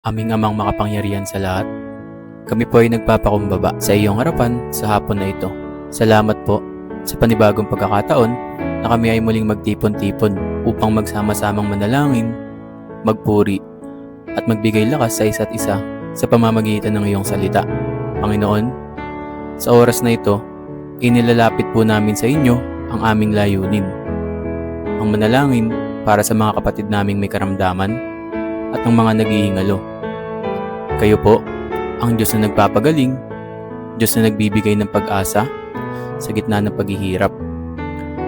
Aming Amang makapangyarihan sa lahat, kami po ay nagpapakumbaba sa iyong harapan sa hapon na ito. Salamat po sa panibagong pagkakataon na kami ay muling magtipon-tipon upang magsama-samang manalangin, magpuri, at magbigay lakas sa isa't isa sa pamamagitan ng iyong salita. Panginoon, sa oras na ito, inilalapit po namin sa inyo ang aming layunin. Ang manalangin para sa mga kapatid naming may karamdaman at ang mga naghihingalo. Kayo po, ang Diyos na nagpapagaling, Diyos na nagbibigay ng pag-asa sa gitna ng paghihirap,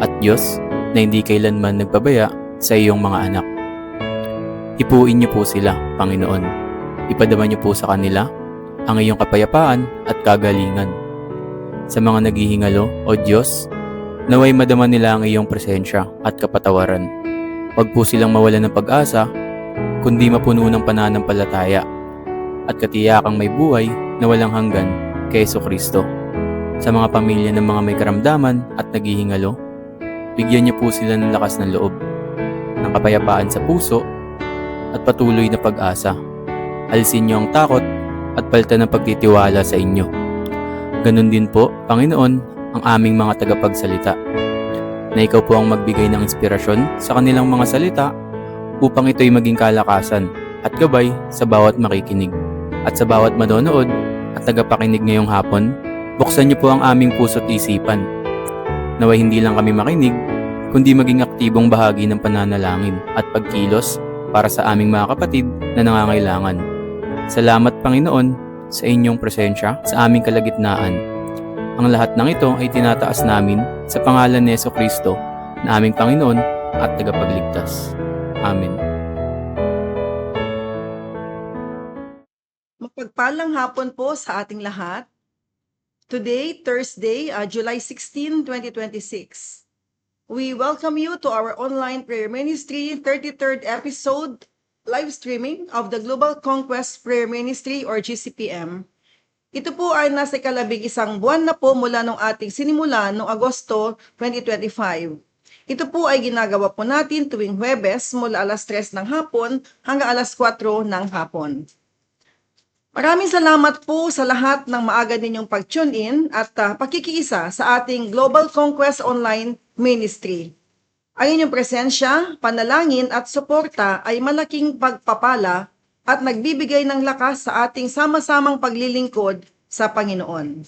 at Diyos na hindi kailanman nagpabaya sa iyong mga anak. Ipuin niyo po sila, Panginoon. Ipadama niyo po sa kanila ang iyong kapayapaan at kagalingan. Sa mga naghihingalo, O Diyos, naway madama nila ang iyong presensya at kapatawaran. Huwag po silang mawalan ng pag-asa, kundi mapuno ng pananampalataya at katiyakang may buhay na walang hanggan kay Jesucristo. Sa mga pamilya ng mga may karamdaman at naghihingalo, bigyan niyo po sila ng lakas ng loob, ng kapayapaan sa puso at patuloy na pag-asa. Alisin niyo ang takot at palitan ng pagtitiwala sa inyo. Ganon din po, Panginoon, ang aming mga tagapagsalita, na ikaw po ang magbigay ng inspirasyon sa kanilang mga salita upang ito'y maging kalakasan at gabay sa bawat makikinig. At sa bawat manonood at tagapakinig ngayong hapon, buksan niyo po ang aming puso't isipan. Naway hindi lang kami makinig, kundi maging aktibong bahagi ng pananalangin at pagkilos para sa aming mga kapatid na nangangailangan. Salamat, Panginoon, sa inyong presensya sa aming kalagitnaan. Ang lahat ng ito ay tinataas namin sa pangalan ni Jesucristo na aming Panginoon at tagapagligtas. Amen. Mapagpalang hapon po sa ating lahat. Today, Thursday, July 16, 2026. We welcome you to our online prayer ministry 33rd episode live streaming of the Global Conquest Prayer Ministry or GCPM. Ito po ay nasa ika-11 buwan na po mula nung ating sinimula noong Agosto 2025. Ito po ay ginagawa po natin tuwing Huwebes mula alas 3 ng hapon hanggang alas 4 ng hapon. Maraming salamat po sa lahat ng maaga ninyong pag-tune in at pakikiisa sa ating Global Conquest Online Ministry. Ang inyong presensya, panalangin at suporta ay malaking pagpapala at nagbibigay ng lakas sa ating sama-samang paglilingkod sa Panginoon.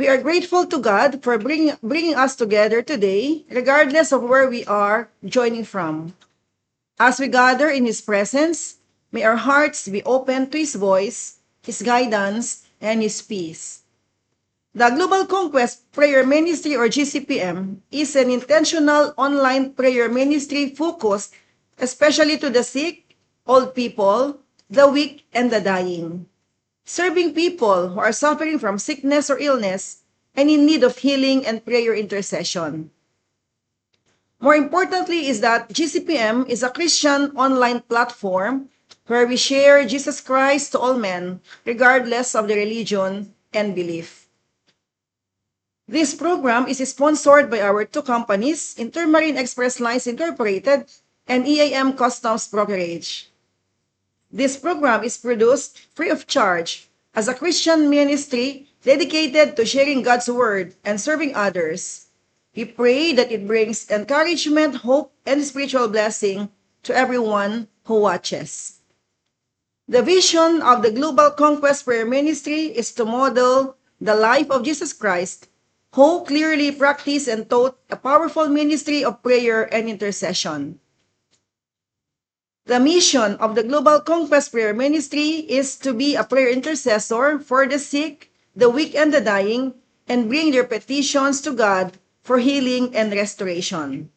We are grateful to God for bringing us together today, regardless of where we are joining from. As we gather in His presence, may our hearts be open to His voice, His guidance, and His peace. The Global Conquest Prayer Ministry or GCPM is an intentional online prayer ministry focused especially to the sick, old people, the weak, and the dying. Serving people who are suffering from sickness or illness and in need of healing and prayer intercession. More importantly is that GCPM is a Christian online platform where we share Jesus Christ to all men, regardless of the religion and belief. This program is sponsored by our two companies, Intermarine Express Lines Incorporated and EAM Customs Brokerage. This program is produced free of charge as a Christian ministry dedicated to sharing God's Word and serving others. We pray that it brings encouragement, hope, and spiritual blessing to everyone who watches. The vision of the Global Conquest Prayer Ministry is to model the life of Jesus Christ, who clearly practiced and taught a powerful ministry of prayer and intercession. The mission of the Global Conquest Prayer Ministry is to be a prayer intercessor for the sick, the weak, and the dying, and bring their petitions to God for healing and restoration.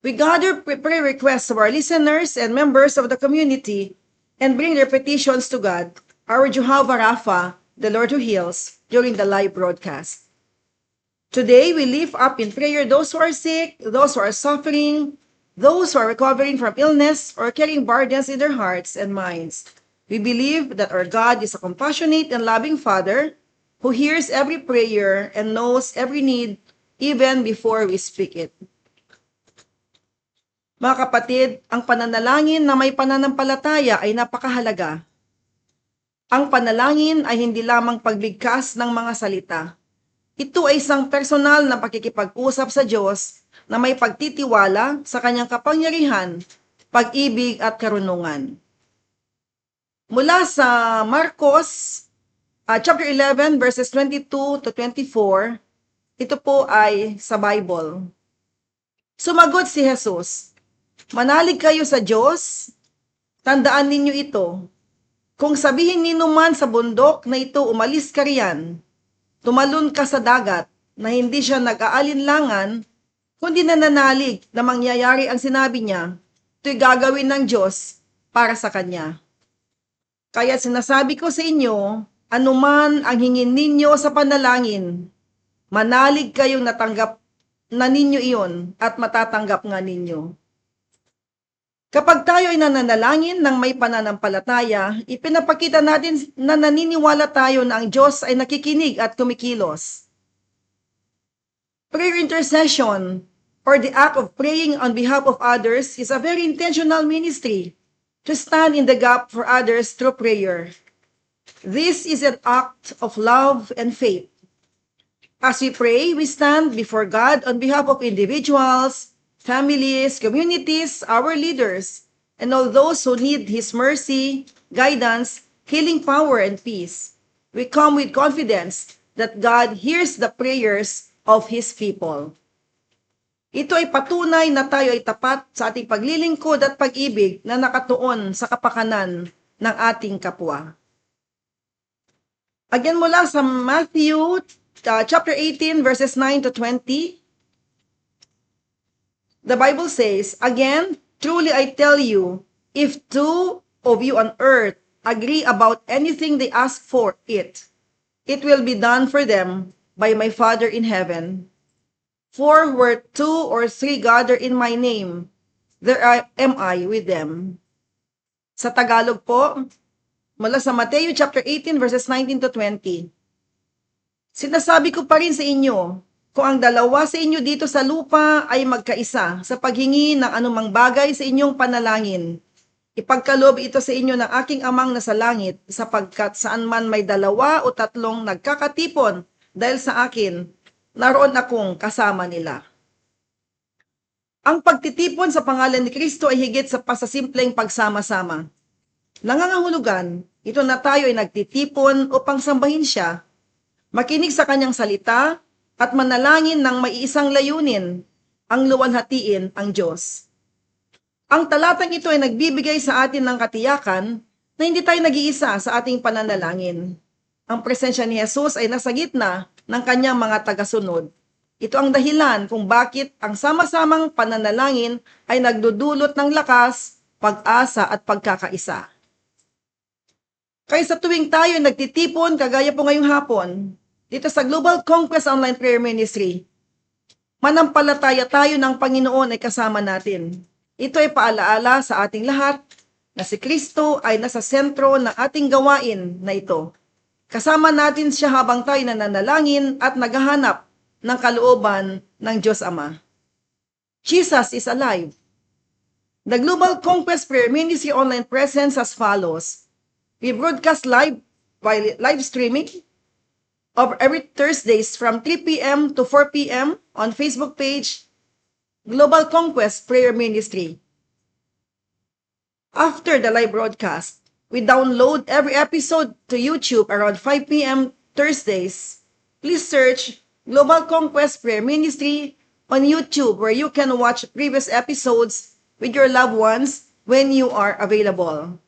We gather prayer requests of our listeners and members of the community and bring their petitions to God, our Jehovah Rapha, the Lord who heals, during the live broadcast. Today, we lift up in prayer those who are sick, those who are suffering, those who are recovering from illness or carrying burdens in their hearts and minds. We believe that our God is a compassionate and loving Father who hears every prayer and knows every need even before we speak it. Mga kapatid, ang pananalangin na may pananampalataya ay napakahalaga. Ang panalangin ay hindi lamang pagbigkas ng mga salita. Ito ay isang personal na pakikipag-usap sa Diyos na may pagtitiwala sa kanyang kapangyarihan, pag-ibig at karunungan. Mula sa Marcos chapter 11 verses 22 to 24, ito po ay sa Bible. Sumagot si Jesus, "Manalig kayo sa Diyos, tandaan ninyo ito. Kung sabihin ninyo man sa bundok na ito, umalis ka riyan, tumalon ka sa dagat, na hindi siya nag-aalinlangan, kundi nananalig na mangyayari ang sinabi niya, ito'y gagawin ng Diyos para sa kanya. Kaya sinasabi ko sa inyo, anuman ang hingin ninyo sa panalangin, manalig kayong natanggap na ninyo iyon at matatanggap nga ninyo." Kapag tayo ay nananalangin ng may pananampalataya, ipinapakita natin na naniniwala tayo na ang Diyos ay nakikinig at kumikilos. Prayer intercession, or the act of praying on behalf of others, is a very intentional ministry to stand in the gap for others through prayer. This is an act of love and faith. As we pray, we stand before God on behalf of individuals, families, communities, our leaders, and all those who need His mercy, guidance, healing power, and peace. We come with confidence that God hears the prayers of His people. Ito ay patunay na tayo ay tapat sa ating paglilingkod at pag-ibig na nakatuon sa kapakanan ng ating kapwa. Again mula sa Matthew chapter 18 verses 9 to 20, the Bible says, "Again, truly I tell you, if two of you on earth agree about anything they ask for it will be done for them by my Father in heaven. For where two or three gather in my name, am I with them." Sa Tagalog po, mula sa Matthew chapter 18 verses 19 to 20, "Sinasabi ko pa rin sa inyo, kung ang dalawa sa inyo dito sa lupa ay magkaisa sa paghingi ng anumang bagay sa inyong panalangin, ipagkaloob ito sa inyo ng aking Amang nasa langit, sapagkat saan man may dalawa o tatlong nagkakatipon dahil sa akin, naroon akong kasama nila." Ang pagtitipon sa pangalan ni Kristo ay higit sa pasasimpleng pagsama-sama. Nangangahulugan, ito na tayo ay nagtitipon upang sambahin siya, makinig sa kanyang salita, at manalangin ng maiisang layunin, ang luwalhatiin ang Diyos. Ang talatang ito ay nagbibigay sa atin ng katiyakan na hindi tayo nag-iisa sa ating pananalangin. Ang presensya ni Jesus ay nasa gitna ng kanyang mga tagasunod. Ito ang dahilan kung bakit ang sama-samang pananalangin ay nagdudulot ng lakas, pag-asa at pagkakaisa. Kaya sa tuwing tayo nagtitipon, kagaya po ngayong hapon, dito sa Global Conquest Online Prayer Ministry, manampalataya tayo ng Panginoon ay kasama natin. Ito ay paalaala sa ating lahat na si Kristo ay nasa sentro ng ating gawain na ito. Kasama natin siya habang tayo nananalangin at naghahanap ng kalooban ng Diyos Ama. Jesus is alive. The Global Conquest Prayer Ministry online presence as follows. We broadcast live streaming of every Thursdays from 3 p.m. to 4 p.m. on Facebook page Global Conquest Prayer Ministry. After the live broadcast, we download every episode to YouTube around 5 p.m. Thursdays. Please search Global Conquest Prayer Ministry on YouTube, where you can watch previous episodes with your loved ones when you are available.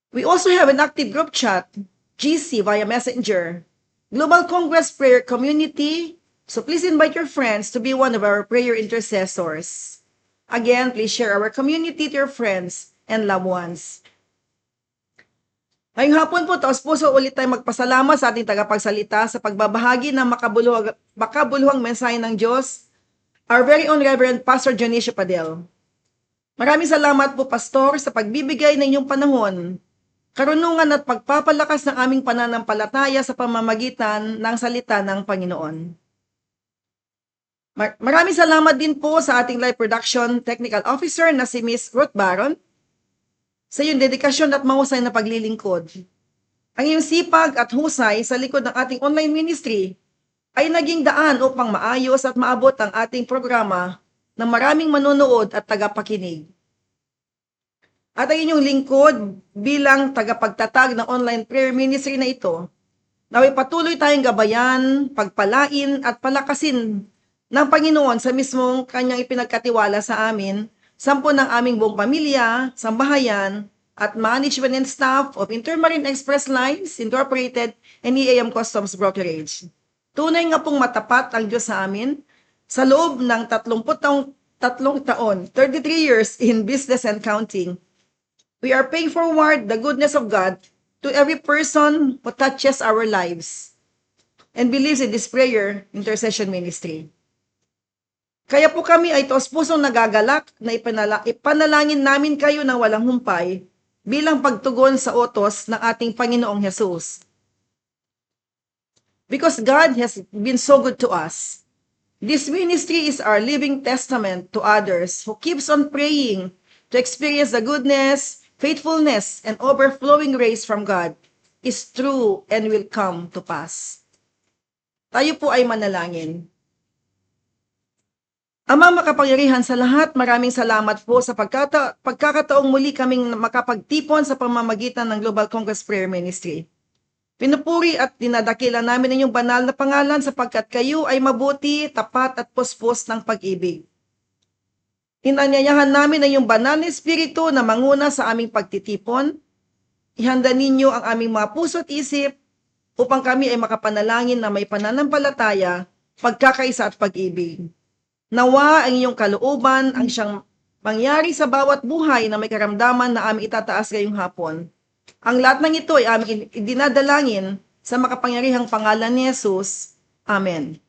We also have an active group chat, GC via Messenger, Global Conquest Prayer Community, so please invite your friends to be one of our prayer intercessors. Again, please share our community to your friends and loved ones. Ngayong hapon po, taos puso ulit tayo magpasalamat sa ating tagapagsalita sa pagbabahagi ng makabuluhang mensahe ng Diyos, our very own Reverend Pastor Dionisio Padel. Maraming salamat po, Pastor, sa pagbibigay ng inyong panahon, karunungan at pagpapalakas ng aming pananampalataya sa pamamagitan ng salita ng Panginoon. Maraming salamat din po sa ating live production technical officer na si Miss Ruth Baron sa iyong dedikasyon at mahusay na paglilingkod. Ang iyong sipag at husay sa likod ng ating online ministry ay naging daan upang maayos at maabot ang ating programa ng maraming manonood at tagapakinig. At ang inyong lingkod bilang tagapagtatag ng online prayer ministry na ito, naway patuloy tayong gabayan, pagpalain at palakasin ng Panginoon sa mismong kanyang ipinagkatiwala sa amin, sampo ng aming buong pamilya, sambahayan, at management and staff of Intermarine Express Lines Incorporated and EAM Customs Brokerage. Tunay nga pong matapat ang Diyos sa amin sa loob ng 33 taon, 33 years in business and counting. We are paying forward the goodness of God to every person who touches our lives and believes in this prayer intercession ministry. Kaya po kami ay taos-pusong nagagalak na ipanalangin namin kayo ng walang humpay bilang pagtugon sa utos ng ating Panginoong Hesus. Because God has been so good to us, this ministry is our living testament to others who keeps on praying to experience the goodness, faithfulness, and overflowing grace from God is true and will come to pass. Tayo po ay manalangin. Amang makapangyarihan sa lahat, maraming salamat po sa pagkakataong muli kaming makapagtipon sa pamamagitan ng Global Congress Prayer Ministry. Pinupuri at dinadakila namin ang inyong banal na pangalan sapagkat kayo ay mabuti, tapat at puspos ng pag-ibig. Inanyayahan namin ang iyong banal na espiritu na manguna sa aming pagtitipon. Ihanda ninyo ang aming mga puso at isip upang kami ay makapanalangin na may pananampalataya, pagkakaisa at pag-ibig. Nawa ang iyong kalooban ang siyang mangyari sa bawat buhay na may karamdaman na aming itataas ngayong hapon. Ang lahat ng ito ay aming idinadalangin sa makapangyarihang pangalan ni Jesus. Amen.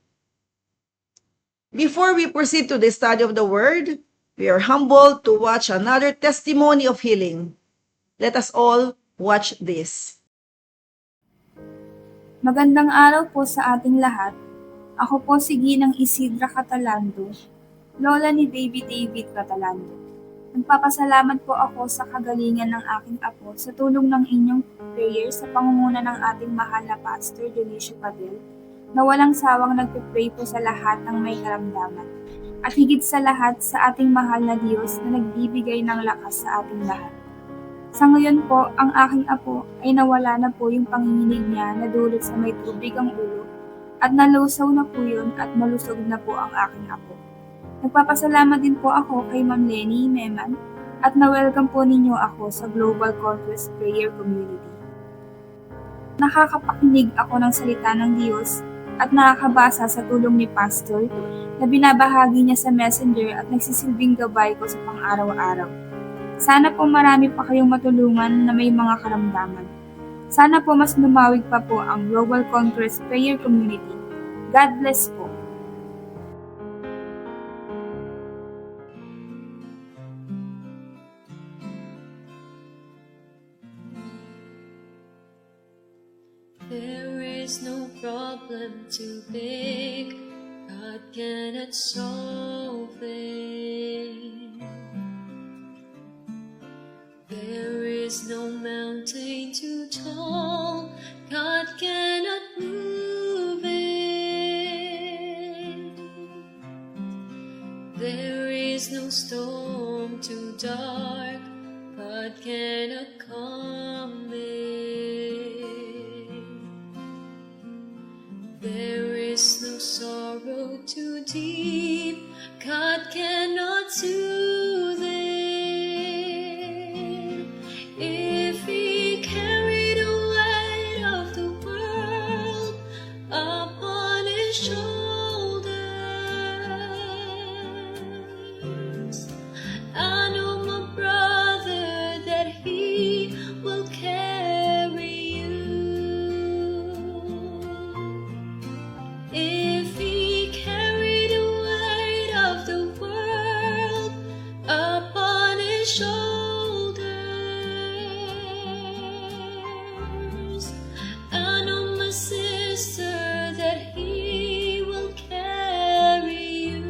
Before we proceed to the study of the Word, we are humbled to watch another testimony of healing. Let us all watch this. Magandang araw po sa ating lahat. Ako po si Ginang Isidra Catalando, lola ni Baby David Catalando. Nagpapasalamat po ako sa kagalingan ng aking apo sa tulong ng inyong prayer sa pangunguna ng ating mahal na Pastor Dionisio Padel na walang sawang nagpipray po sa lahat ng may karamdaman. At higit sa lahat sa ating mahal na Diyos na nagbibigay ng lakas sa ating lahat. Sa ngayon po, ang aking apo ay nawala na po yung panginginig niya na dulot sa may tubig ang ulo at nalusaw na po yun at malusog na po ang aking apo. Nagpapasalamat din po ako kay Ma'am Lenny Meman at na-welcome po ninyo ako sa Global Congress Prayer Community. Nakakapakinig ako ng salita ng Diyos at nakakabasa sa tulong ni Pastor na binabahagi niya sa messenger at nagsisilbing gabay ko sa pang-araw-araw. Sana po marami pa kayong matulungan na may mga karamdaman. Sana po mas lumawig pa po ang Global Congress Prayer Community. God bless po. There is no problem too big, God cannot solve it. There is no mountain too tall, God cannot move it. There is no storm too dark, God cannot calm it. There is no sorrow too deep, God cannot soothe it. If He carried the weight of the world upon His shoulders, I know, my brother, that He will carry you. If He carried the weight of the world upon His shoulders, I know, my sister, that He will carry you.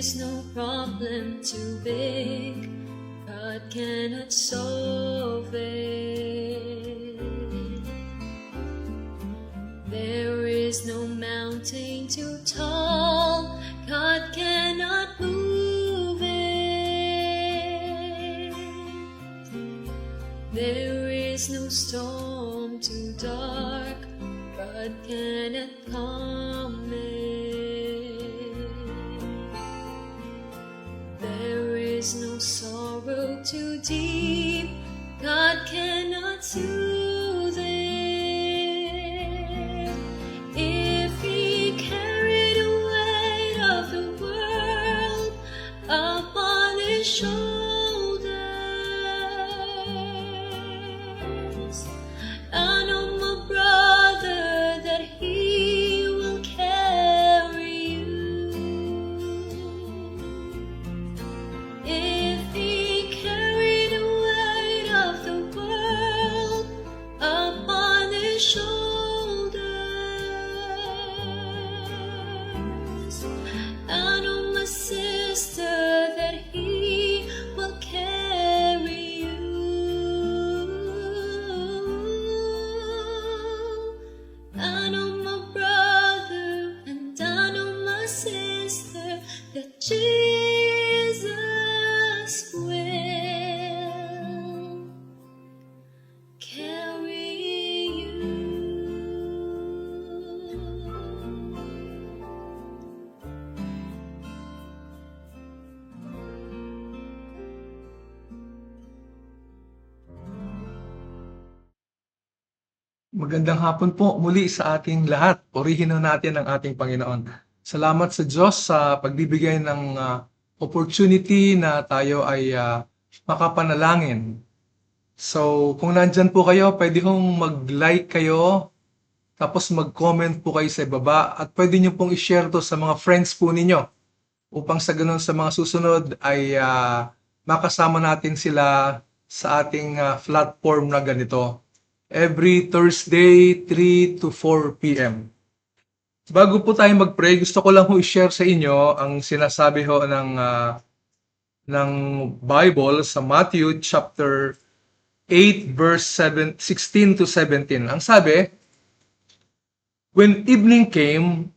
is no problem too big, God cannot solve it. There is no mountain too tall, God cannot move it. There is no storm too dark, God cannot calm it. There is no sorrow too deep, God cannot soothe it. If He carried the weight of the world upon His shoulders, I know, my brother, that He will carry you. If He carried the weight of the world upon His shoulders, I know, my sister, that He will carry you. I know, my brother, and I know, my sister, that Jesus will carry you. Magandang hapon po muli sa ating lahat. Purihin na natin ang ating Panginoon. Salamat sa Diyos sa pagbibigay ng opportunity na tayo ay makapanalangin. So, kung nandyan po kayo, pwede hong mag-like kayo, tapos mag-comment po kayo sa ibaba, at pwede nyo pong i-share to sa mga friends po ninyo upang sa ganun sa mga susunod ay makasama natin sila sa ating platform na ganito. Every Thursday, 3 to 4 p.m. Bago po tayo mag-pray, gusto ko lang ho i-share sa inyo ang sinasabi ho ng Bible sa Matthew chapter 8 verse 16 to 17. Ang sabi, when evening came,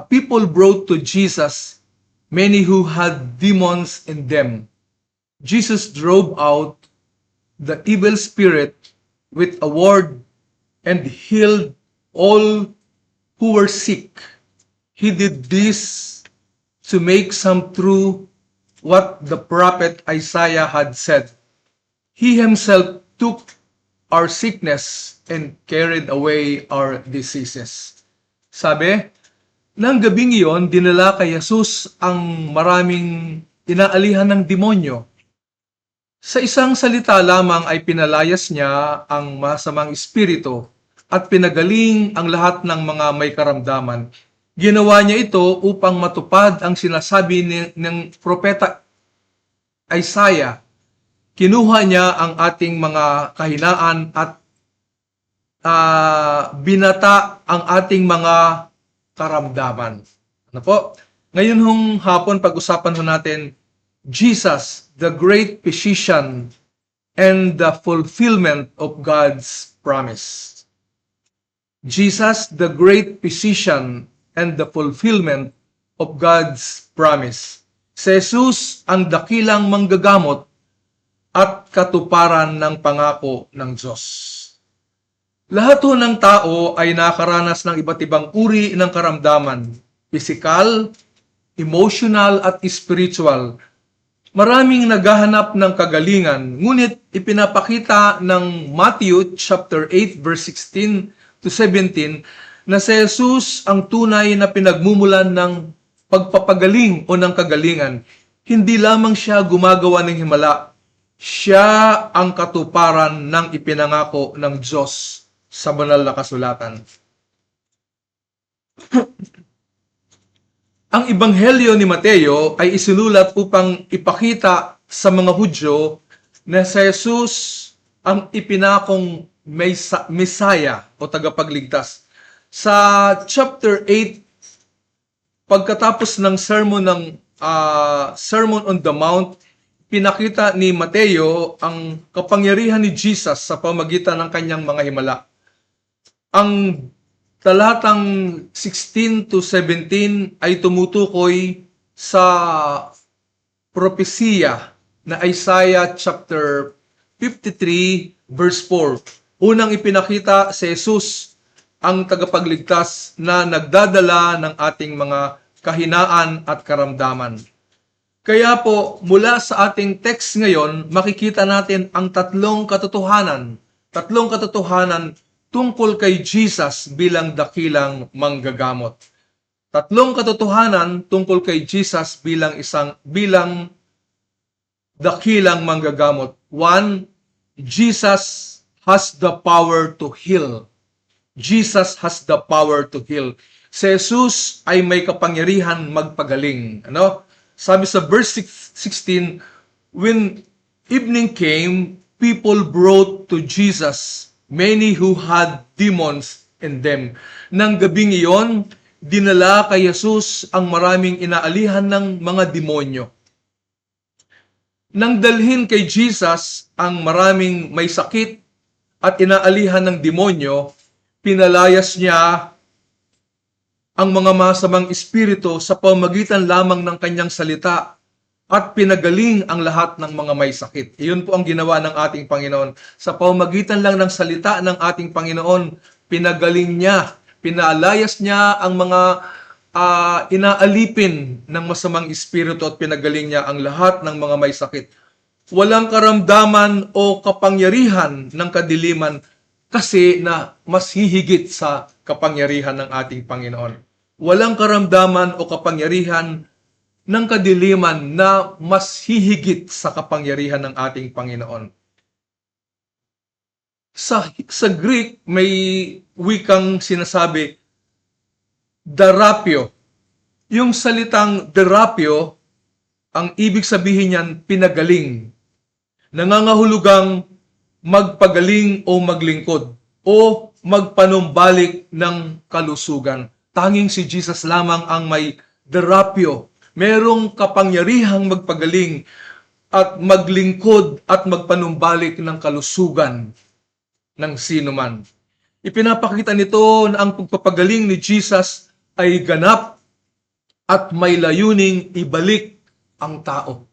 people brought to Jesus many who had demons in them. Jesus drove out the evil spirit with a word and healed all who were sick. He did this to make some true what the prophet Isaiah had said. He himself took our sickness and carried away our diseases. Sabi, nang gabing iyon, dinala kay Jesus ang maraming inaalihan ng demonyo. Sa isang salita lamang ay pinalayas niya ang masamang espiritu at pinagaling ang lahat ng mga may karamdaman. Ginawa niya ito upang matupad ang sinasabi ng propeta Isaiah. Kinuha niya ang ating mga kahinaan at binata ang ating mga karamdaman. Ano po? Ngayon hong hapon pag-usapan ho natin Jesus, the great physician and the fulfillment of God's promise. Jesus, the great physician and the fulfillment of God's promise. Si Jesus ang dakilang manggagamot at katuparan ng pangako ng Diyos. Lahat ho ng tao ay nakaranas ng iba't ibang uri ng karamdaman, physical, emotional at spiritual. Maraming naghahanap ng kagalingan, ngunit ipinapakita ng Matthew chapter 8 verse 16 to 17 na si Jesus ang tunay na pinagmumulan ng pagpapagaling o ng kagalingan. Hindi lamang siya gumagawa ng himala, siya ang katuparan ng ipinangako ng Diyos sa banal na kasulatan. Ang Ebanghelyo ni Mateo ay isinulat upang ipakita sa mga Hudyo na si Jesus ang ipinakong Messiah o tagapagligtas. Sa chapter 8 pagkatapos ng Sermon on the Mount, pinakita ni Mateo ang kapangyarihan ni Jesus sa pamagitan ng kanyang mga himala. Ang talatang 16 to 17 ay tumutukoy sa propesiya na Isaiah chapter 53 verse 4. Unang ipinakita si Jesus ang tagapagligtas na nagdadala ng ating mga kahinaan at karamdaman. Kaya po, mula sa ating text ngayon, makikita natin ang tatlong katotohanan tungkol kay Jesus bilang dakilang manggagamot. Tatlong katotohanan tungkol kay Jesus bilang dakilang manggagamot. One, Jesus has the power to heal. Jesus has the power to heal. Si Jesus ay may kapangyarihan magpagaling. Sabi sa verse 16, when evening came, people brought to Jesus many who had demons in them. Nang gabing iyon, dinala kay Jesus ang maraming inaalihan ng mga demonyo. Nang dalhin kay Jesus ang maraming may sakit at inaalihan ng demonyo, pinalayas niya ang mga masamang espiritu sa pamamagitan lamang ng kanyang salita at pinagaling ang lahat ng mga may sakit. Iyon po ang ginawa ng ating Panginoon. Sa pamamagitan lang ng salita ng ating Panginoon, pinagaling niya, pinalayas niya ang mga inaalipin ng masamang espiritu at pinagaling niya ang lahat ng mga may sakit. Walang karamdaman o kapangyarihan ng kadiliman kasi na mas hihigit sa kapangyarihan ng ating Panginoon. Walang karamdaman o kapangyarihan ng kadiliman na mas hihigit sa kapangyarihan ng ating Panginoon. Sa Greek, may wikang sinasabi, derapio. Yung salitang derapio, ang ibig sabihin niyan, pinagaling. Nangangahulugang magpagaling o maglingkod o magpanumbalik ng kalusugan. Tanging si Jesus lamang ang may derapio. Merong kapangyarihang magpagaling at maglingkod at magpanumbalik ng kalusugan ng sino man. Ipinapakita nito na ang pagpapagaling ni Jesus ay ganap at may layuning ibalik ang tao.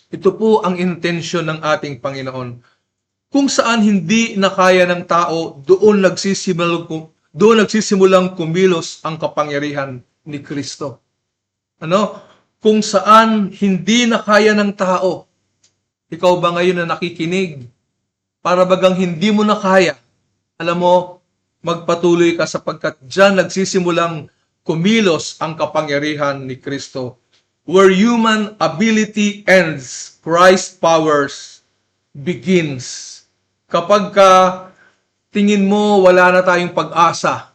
Ito po ang intensyon ng ating Panginoon. Kung saan hindi na kaya ng tao, doon nagsisimulang kumilos ang kapangyarihan ni Kristo. Kung saan hindi na kaya ng tao, ikaw ba ngayon na nakikinig? Para bagang hindi mo na kaya, alam mo, magpatuloy ka sapagkat diyan nagsisimulang kumilos ang kapangyarihan ni Kristo. Where human ability ends, Christ's powers begins. Kapag tingin mo wala na tayong pag-asa,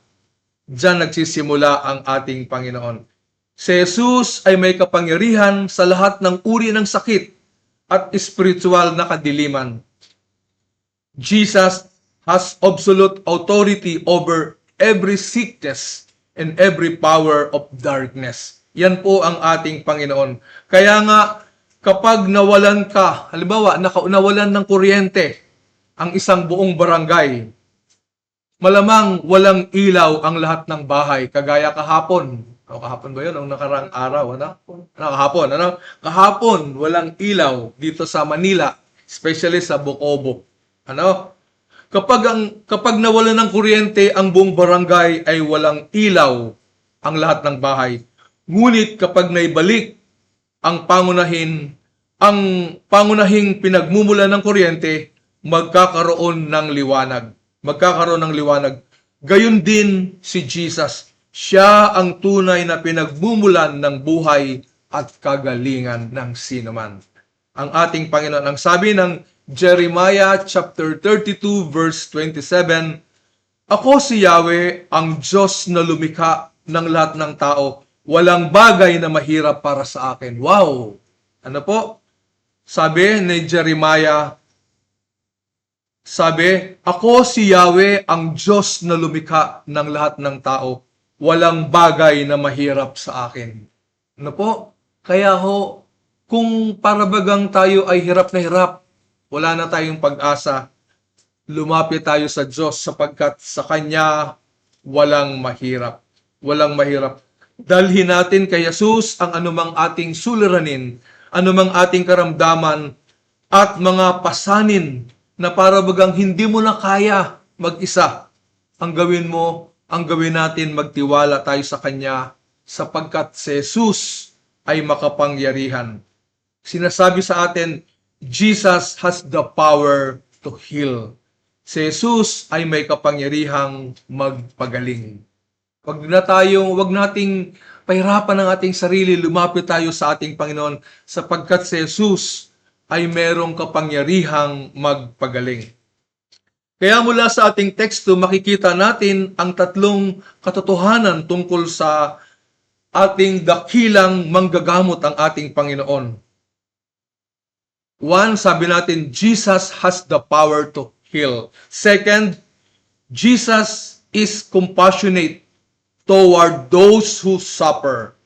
diyan nagsisimula ang ating Panginoon. Si Jesus ay may kapangyarihan sa lahat ng uri ng sakit at spiritual na kadiliman. Jesus has absolute authority over every sickness and every power of darkness. Yan po ang ating Panginoon. Kaya nga, kapag nawalan ka, halimbawa, nawalan ng kuryente, ang isang buong barangay, malamang walang ilaw ang lahat ng bahay, kagaya kahapon. Kahapon ba yun? Ang nakarang araw, Kahapon, walang ilaw dito sa Manila, especially sa Bocobo. Kapag nawalan ng kuryente, ang buong barangay ay walang ilaw ang lahat ng bahay. Ngunit kapag naibalik ang pangunahing pinagmumulan ng kuryente, magkakaroon ng liwanag. Gayon din si Jesus. Siya ang tunay na pinagmumulan ng buhay at kagalingan ng sinuman. Ang ating Panginoon, ang sabi ng Jeremiah chapter 32 verse 27, Ako si Yahweh, ang Diyos na lumikha ng lahat ng tao. Walang bagay na mahirap para sa akin. Wow! Ano po? Sabi ni Jeremiah, ako si Yahweh, ang Diyos na lumikha ng lahat ng tao. walang bagay na mahirap sa akin. Ano po? Kaya ho, kung parabagang tayo ay hirap na hirap, wala na tayong pag-asa, lumapit tayo sa Diyos sapagkat sa Kanya walang mahirap. Walang mahirap. Dalhin natin kay Jesus ang anumang ating suliranin, anumang ating karamdaman, at mga pasanin na parabagang hindi mo na kaya mag-isa. Ang gawin natin, magtiwala tayo sa Kanya sapagkat si Jesus ay makapangyarihan. Sinasabi sa atin, Jesus has the power to heal. Si Jesus ay may kapangyarihang magpagaling. Wag nating pahirapan ang ating sarili, lumapit tayo sa ating Panginoon sapagkat si Jesus ay merong kapangyarihang magpagaling. Kaya mula sa ating teksto, makikita natin ang tatlong katotohanan tungkol sa ating dakilang manggagamot ang ating Panginoon. One, sabi natin, Jesus has the power to heal. Second, Jesus is compassionate toward those who suffer.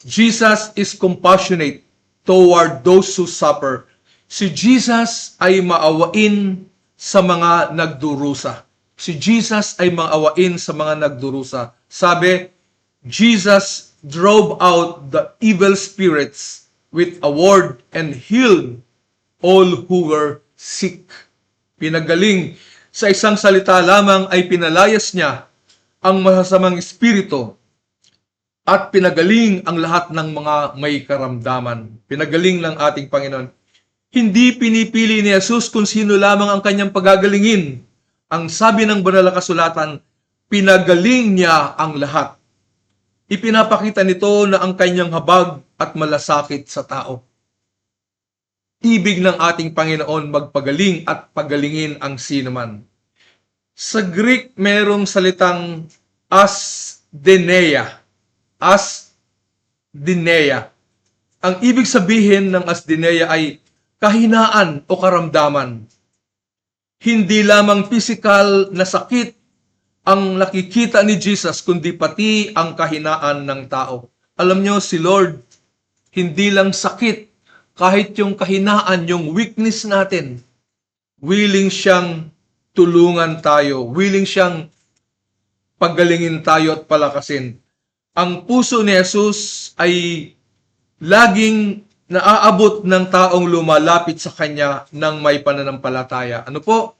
Jesus is compassionate toward those who suffer. Si Jesus ay maawain sa mga nagdurusa. Si Jesus ay maawain sa mga nagdurusa. Sabi, Jesus drove out the evil spirits with a word and healed all who were sick. Pinagaling. Sa isang salita lamang ay pinalayas niya ang masasamang espiritu at pinagaling ang lahat ng mga may karamdaman. Pinagaling ng ating Panginoon. Hindi pinipili ni Jesus kung sino lamang ang kanyang pagagalingin. Ang sabi ng banal na kasulatan, pinagaling niya ang lahat. Ipinapakita nito na ang kanyang habag at malasakit sa tao. Ibig ng ating Panginoon magpagaling at pagalingin ang sinuman. Sa Greek, merong salitang astheneia. Astheneia. Ang ibig sabihin ng astheneia ay kahinaan o karamdaman. Hindi lamang physical na sakit ang nakikita ni Jesus, kundi pati ang kahinaan ng tao. Alam nyo, si Lord, hindi lang sakit, kahit yung kahinaan, yung weakness natin, willing siyang tulungan tayo, willing siyang pagalingin tayo at palakasin. Ang puso ni Jesus ay laging naaabot ng taong lumalapit sa Kanya ng may pananampalataya. Ano po?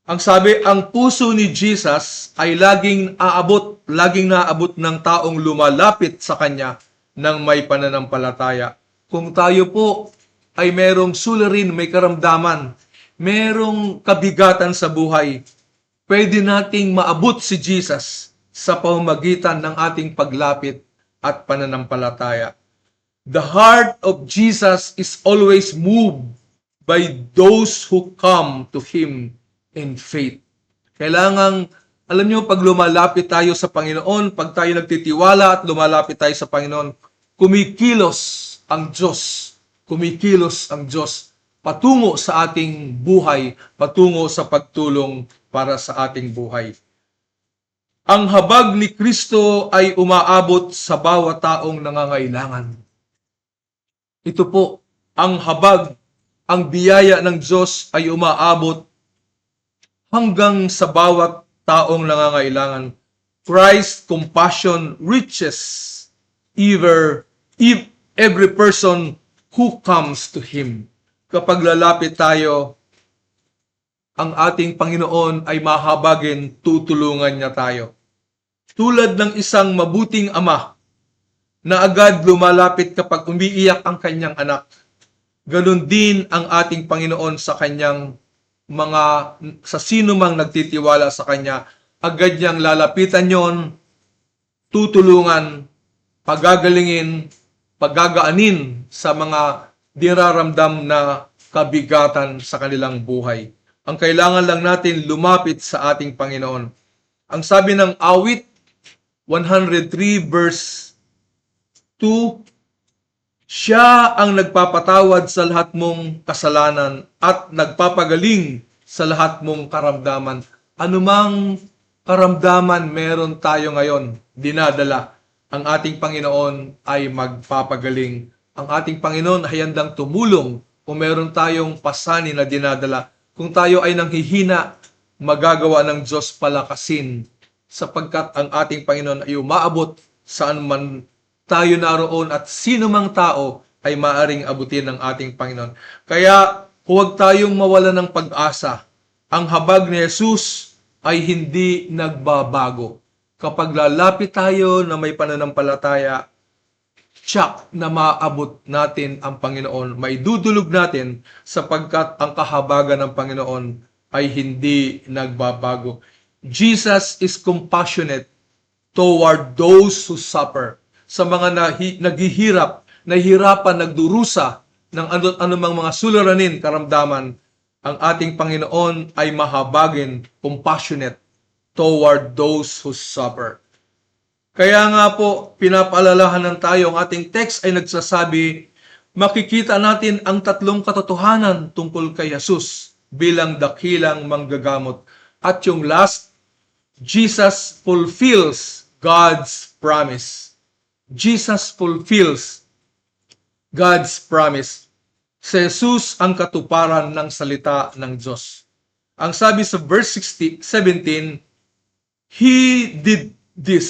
Ang sabi, ang puso ni Jesus ay laging naaabot ng taong lumalapit sa Kanya ng may pananampalataya. Kung tayo po ay merong suliranin, may karamdaman, merong kabigatan sa buhay, pwede nating maabot si Jesus sa pamamagitan ng ating paglapit at pananampalataya. The heart of Jesus is always moved by those who come to Him in faith. Kailangan, alam nyo, pag lumalapit tayo sa Panginoon, pag tayo nagtitiwala at lumalapit tayo sa Panginoon, kumikilos ang Diyos. Kumikilos ang Diyos patungo sa ating buhay, patungo sa pagtulong para sa ating buhay. Ang habag ni Kristo ay umaabot sa bawat taong nangangailangan. Ito po, ang habag, ang biyaya ng Diyos ay umaabot hanggang sa bawat taong nangangailangan. Christ's compassion reaches every person who comes to Him. Kapag lalapit tayo, ang ating Panginoon ay mahabagin, tutulungan niya tayo. Tulad ng isang mabuting ama na agad lumalapit kapag umiiyak ang kanyang anak, ganun din ang ating Panginoon sa kanyang sa sino mang nagtitiwala sa Kanya, agad niyang lalapitan yon, tutulungan, pagagalingin, pagagaanin sa mga diraramdam na kabigatan sa kanilang buhay. Ang kailangan lang natin lumapit sa ating Panginoon. Ang sabi ng awit 103 verse 2, siya ang nagpapatawad sa lahat mong kasalanan at nagpapagaling sa lahat mong karamdaman. karamdaman meron tayo ngayon dinadala, ang ating Panginoon ay magpapagaling. Ang ating Panginoon ay handang tumulong kung meron tayong pasanin na dinadala. Kung tayo ay nanghihina, magagawa ng Diyos palakasin sapagkat ang ating Panginoon ay umaabot saan man tayo naroon at sino mang tao ay maaring abutin ng ating Panginoon. Kaya huwag tayong mawala ng pag-asa. Ang habag ni Jesus ay hindi nagbabago. Kapag lalapit tayo na may pananampalataya, tiyak na maabot natin ang Panginoon, maidudulog natin sapagkat ang kahabagan ng Panginoon ay hindi nagbabago. Jesus is compassionate toward those who suffer. Sa mga nahihirapan, nagdurusa ng anumang mga suliranin, karamdaman, ang ating Panginoon ay mahabagin, compassionate toward those who suffer. Kaya nga po, pinapaalalahanan tayo, ang ating text ay nagsasabi, makikita natin ang tatlong katotohanan tungkol kay Jesus bilang dakilang manggagamot. At yung last, Jesus fulfills God's promise. Jesus fulfills God's promise. Si Jesus ang katuparan ng salita ng Diyos. Ang sabi sa verse 17, He did this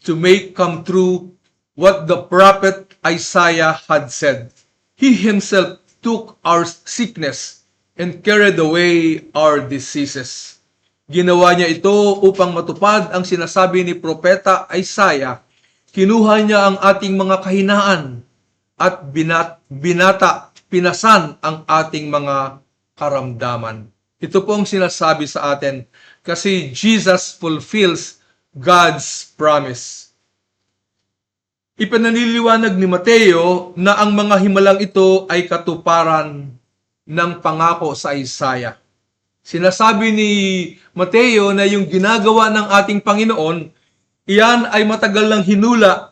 to make come true what the prophet Isaiah had said. He himself took our sickness and carried away our diseases. Ginawa niya ito upang matupad ang sinasabi ni Propeta Isaiah. Kinuha niya ang ating mga kahinaan at pinasan ang ating mga karamdaman. Ito po ang sinasabi sa atin kasi Jesus fulfills God's promise. Ipinaniliwanag ni Mateo na ang mga himalang ito ay katuparan ng pangako sa Isaiah. Sinasabi ni Mateo na yung ginagawa ng ating Panginoon, iyan ay matagal lang hinula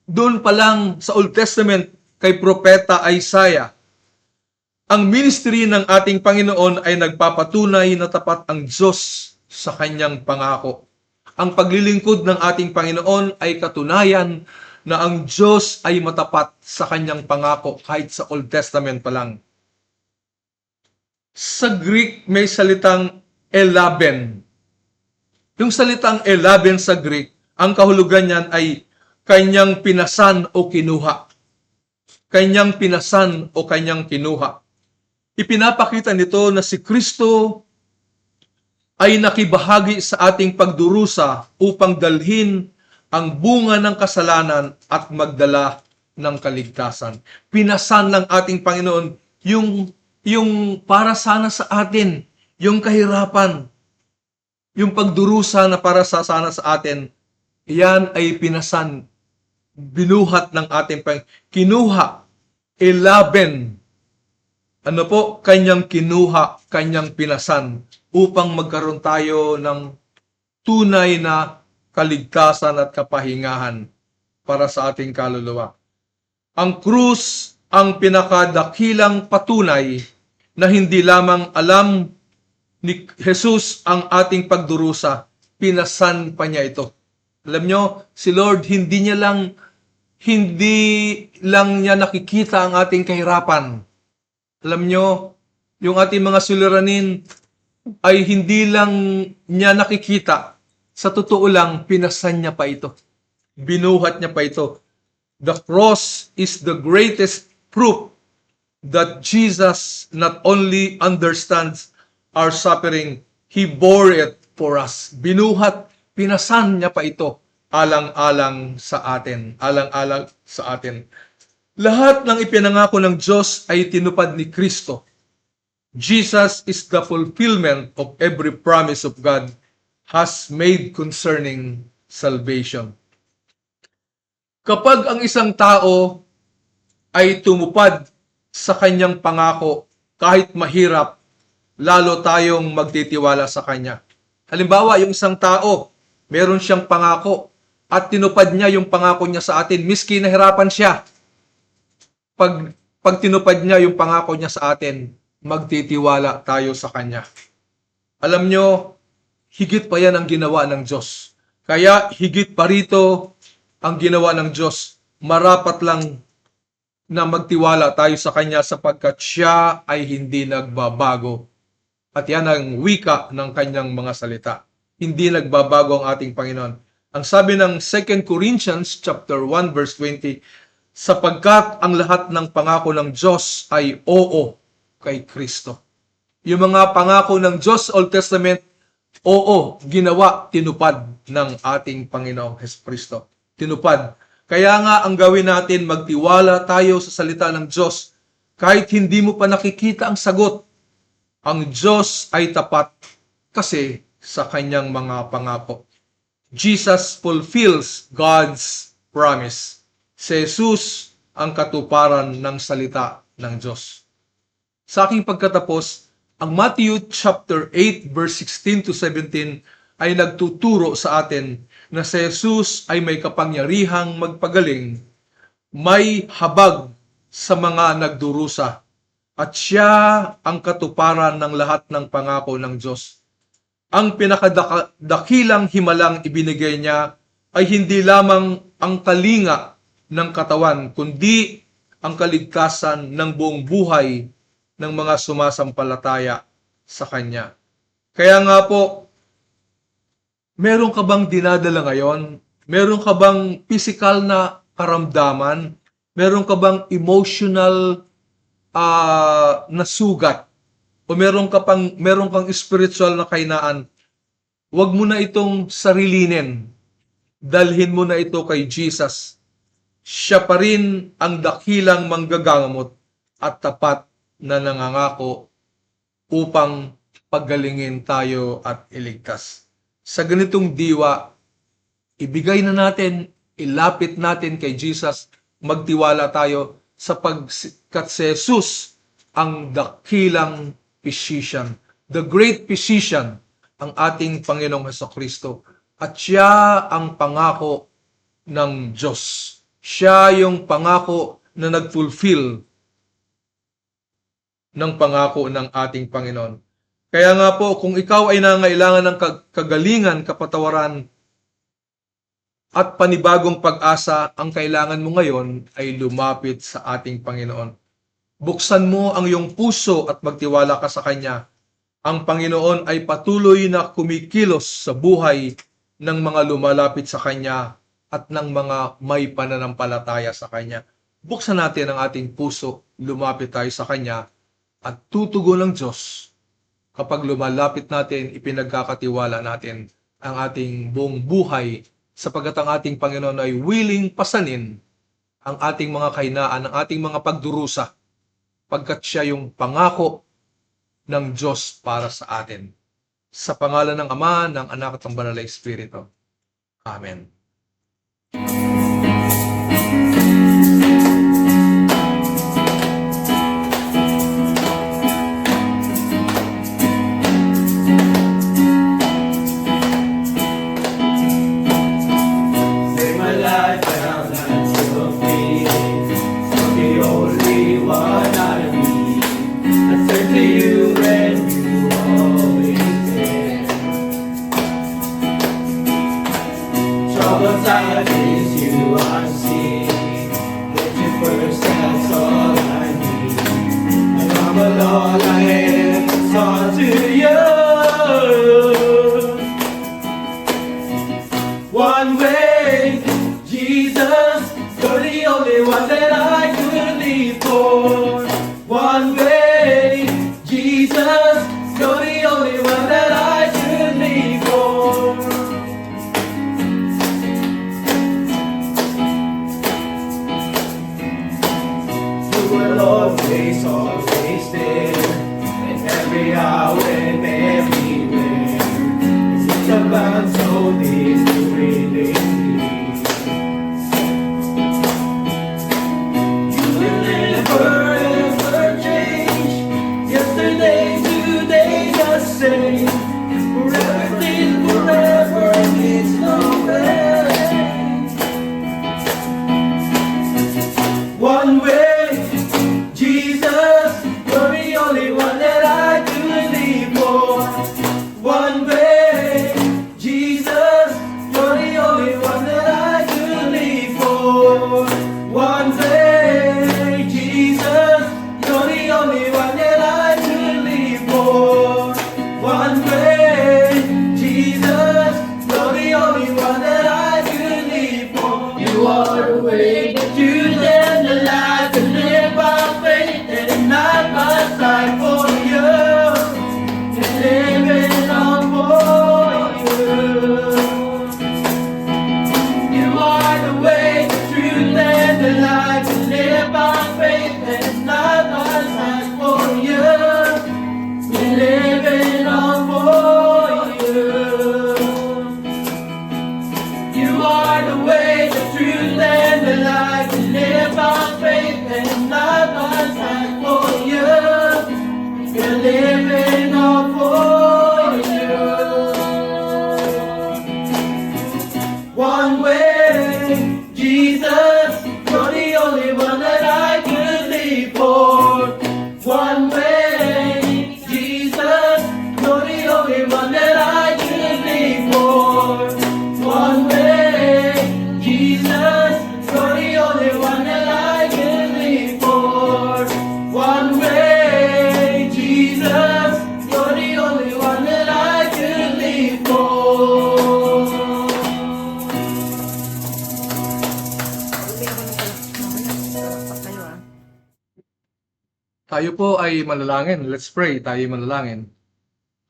doon pa lang sa Old Testament kay Propeta Isaiah. Ang ministry ng ating Panginoon ay nagpapatunay na tapat ang Diyos sa kanyang pangako. Ang paglilingkod ng ating Panginoon ay katunayan na ang Diyos ay matapat sa kanyang pangako kahit sa Old Testament pa lang. Sa Greek may salitang elaben. Yung salitang elaben sa Greek, ang kahulugan niyan ay kanyang pinasan o kinuha. Kanyang pinasan o kanyang kinuha. Ipinapakita nito na si Kristo ay nakibahagi sa ating pagdurusa upang dalhin ang bunga ng kasalanan at magdala ng kaligtasan. Pinasan ng ating Panginoon yung para sana sa atin, yung kahirapan, yung pagdurusa na para sana sa atin, iyan ay pinasan, binuhat ng ating Panginoon. Kinuha, elaben, kanyang kinuha, kanyang pinasan upang magkaroon tayo ng tunay na kaligtasan at kapahingahan para sa ating kaluluwa. Ang krus ang pinakadakilang patunay na hindi lamang alam ni Jesus ang ating pagdurusa, pinasan pa niya ito. Alam nyo, si Lord hindi lang niya nakikita ang ating kahirapan. Alam nyo, yung ating mga suliranin ay hindi lang niya nakikita. Sa totoo lang, pinasan niya pa ito. Binuhat niya pa ito. The cross is the greatest proof that Jesus not only understands our suffering, He bore it for us. Binuhat, pinasan niya pa ito. Alang-alang sa atin. Alang-alang sa atin. Lahat ng ipinangako ng Diyos ay tinupad ni Kristo. Jesus is the fulfillment of every promise of God has made concerning salvation. Kapag ang isang tao ay tumupad sa kanyang pangako, kahit mahirap, lalo tayong magtitiwala sa kanya. Halimbawa, yung isang tao, meron siyang pangako at tinupad niya yung pangako niya sa atin, miski nahirapan siya. Pag tinupad niya yung pangako niya sa atin, magtitiwala tayo sa kanya. Alam nyo, higit pa yan ang ginawa ng Diyos. Kaya higit pa rito ang ginawa ng Diyos. Marapat lang na magtiwala tayo sa Kanya sapagkat siya ay hindi nagbabago. At yan ang wika ng Kanyang mga salita. Hindi nagbabago ang ating Panginoon. Ang sabi ng 2 Corinthians chapter 1 verse 20, sapagkat ang lahat ng pangako ng Diyos ay oo kay Kristo. Yung mga pangako ng Diyos Old Testament, oo, ginawa, tinupad ng ating Panginoong Jesucristo. Tinupad. Kaya nga ang gawin natin, magtiwala tayo sa salita ng Diyos. Kahit hindi mo pa nakikita ang sagot, ang Diyos ay tapat kasi sa kanyang mga pangako. Jesus fulfills God's promise. Si Jesus ang katuparan ng salita ng Diyos. Sa aking pagkatapos, ang Matthew chapter 8 verse 16 to 17 ay nagtuturo sa atin na si Jesus ay may kapangyarihang magpagaling, may habag sa mga nagdurusa, at siya ang katuparan ng lahat ng pangako ng Diyos. Ang pinakadakilang himalang ibinigay niya ay hindi lamang ang kalinga ng katawan, kundi ang kaligtasan ng buong buhay ng mga sumasampalataya sa Kanya. Kaya nga po, meron ka bang dinadala ngayon? Meron ka bang physical na karamdaman? Meron ka bang emotional na sugat? O meron kang spiritual na kainaan? Huwag mo na itong sarilinin. Dalhin mo na ito kay Jesus. Siya pa rin ang dakilang manggagamot at tapat na nangangako upang paggalingin tayo at iligtas. Sa ganitong diwa, ibigay na natin, ilapit natin kay Jesus, magtiwala tayo sapagkat si Jesus ang dakilang physician, the great physician, ang ating Panginoong Jesucristo. At siya ang pangako ng Diyos. Siya yung pangako na nag-fulfill ng pangako ng ating Panginoon. Kaya nga po, kung ikaw ay nangailangan ng kagalingan, kapatawaran, at panibagong pag-asa, ang kailangan mo ngayon ay lumapit sa ating Panginoon. Buksan mo ang iyong puso at magtiwala ka sa Kanya. Ang Panginoon ay patuloy na kumikilos sa buhay ng mga lumalapit sa Kanya at ng mga may pananampalataya sa Kanya. Buksan natin ang ating puso, lumapit tayo sa Kanya, at tutugon ng Diyos kapag lumalapit natin, ipinagkakatiwala natin ang ating buong buhay sapagkat ang ating Panginoon ay willing pasanin ang ating mga kahinaan, ang ating mga pagdurusa pagkat siya yung pangako ng Diyos para sa atin. Sa pangalan ng Ama, ng Anak at ng Banal na Espiritu. Amen. One way, Jesus, you're the only one that I could live for. One way, Jesus, you're the only one that I could live for. You will always, always there, in every hour and everywhere. It's about so deep to really. One way, Jesus, you're the only one that I could live for. One way, Jesus, you're the only one that I could live for. One way, Jesus, you're the only one that I could live for. One way, Jesus, you're the only one that I could live for. Tayo po ay manalangin. Let's pray. Tayo ay manalangin.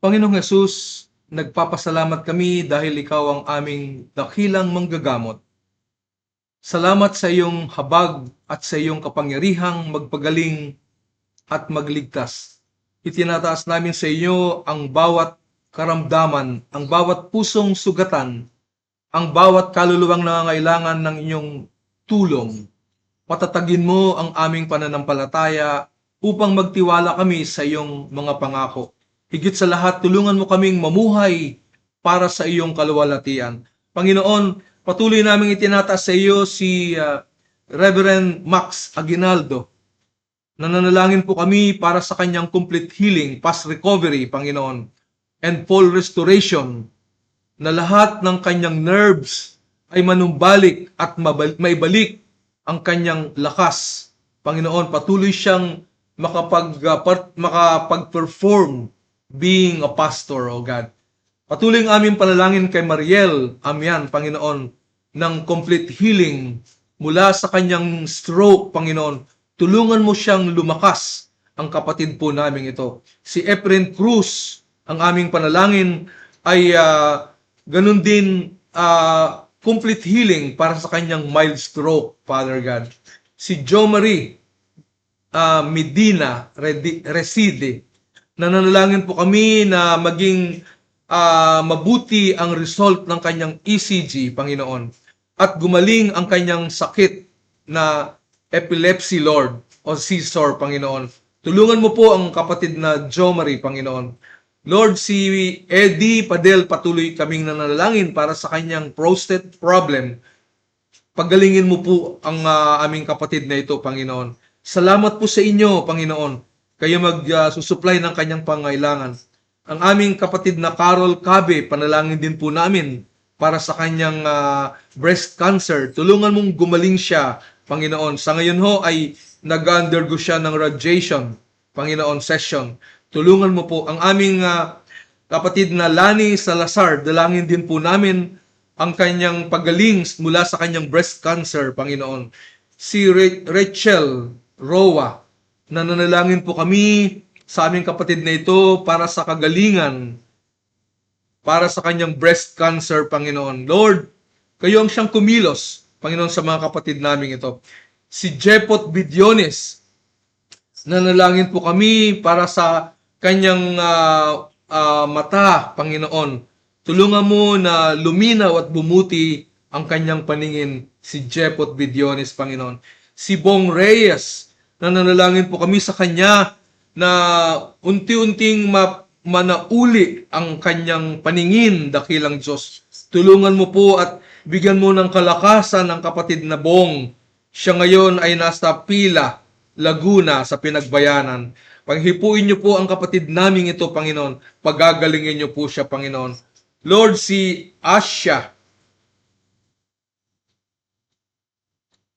Panginoong Hesus, nagpapasalamat kami dahil ikaw ang aming dakilang manggagamot. Salamat sa iyong habag at sa iyong kapangyarihang magpagaling at magligtas. Itinataas namin sa iyo ang bawat karamdaman, ang bawat pusong sugatan, ang bawat kaluluwang nangangailangan ng inyong tulong. Patatagin mo ang aming pananampalataya upang magtiwala kami sa iyong mga pangako. Higit sa lahat, tulungan mo kaming mamuhay para sa iyong kaluwalhatian. Panginoon, patuloy naming itinataas sa iyo si Reverend Max Aguinaldo. Nananalangin po kami para sa kanyang complete healing, fast recovery, Panginoon, and full restoration, na lahat ng kanyang nerves ay manumbalik at maibalik ang kanyang lakas. Panginoon, patuloy siyang makapag-perform being a pastor, O God. Patuloy ang aming panalangin kay Mariel Amian, Panginoon, ng complete healing mula sa kanyang stroke, Panginoon. Tulungan mo siyang lumakas, ang kapatid po namin ito. Si Efren Cruz, ang aming panalangin ay ganun din complete healing para sa kanyang mild stroke, Father God. Si Jo Marie Medina Reside, nananalangin po kami na maging mabuti ang result ng kanyang ECG, Panginoon, at gumaling ang kanyang sakit na epilepsy, Lord, o seizure, Panginoon. Tulungan mo po ang kapatid na Jo Marie, Panginoon. Lord, si Eddie Padel, patuloy kaming nananalangin para sa kanyang prostate problem. Pagalingin mo po ang aming kapatid na ito, Panginoon. Salamat po sa inyo, Panginoon. Kayo magsusupply ng kanyang pangailangan. Ang aming kapatid na Carol Cabe, panalangin din po namin para sa kanyang breast cancer. Tulungan mong gumaling siya, Panginoon. Sa ngayon ho ay nag-undergo siya ng radiation, Panginoon, session. Tulungan mo po ang aming kapatid na Lani Salazar. Dalangin din po namin ang kanyang pagaling mula sa kanyang breast cancer, Panginoon. Si Rachel Roa, nananalangin po kami sa aming kapatid na ito para sa kagalingan, para sa kanyang breast cancer, Panginoon. Lord, kayo ang siyang kumilos, Panginoon, sa mga kapatid namin ito. Si Jepot Bidiones, nanalangin po kami para sa kanyang mata, Panginoon. Tulungan mo na luminaw at bumuti ang kanyang paningin, si Jepot Bidiones, Panginoon. Si Bong Reyes, nananalangin po kami sa kanya na unti-unting manauli ang kanyang paningin, dakilang Diyos. Tulungan mo po at bigyan mo ng kalakasan ang kapatid na Bong. Siya ngayon ay nasa Pila, Laguna, sa Pinagbayanan. Panghipuin niyo po ang kapatid naming ito, Panginoon. Pagagalingin niyo po siya, Panginoon. Lord, si Asya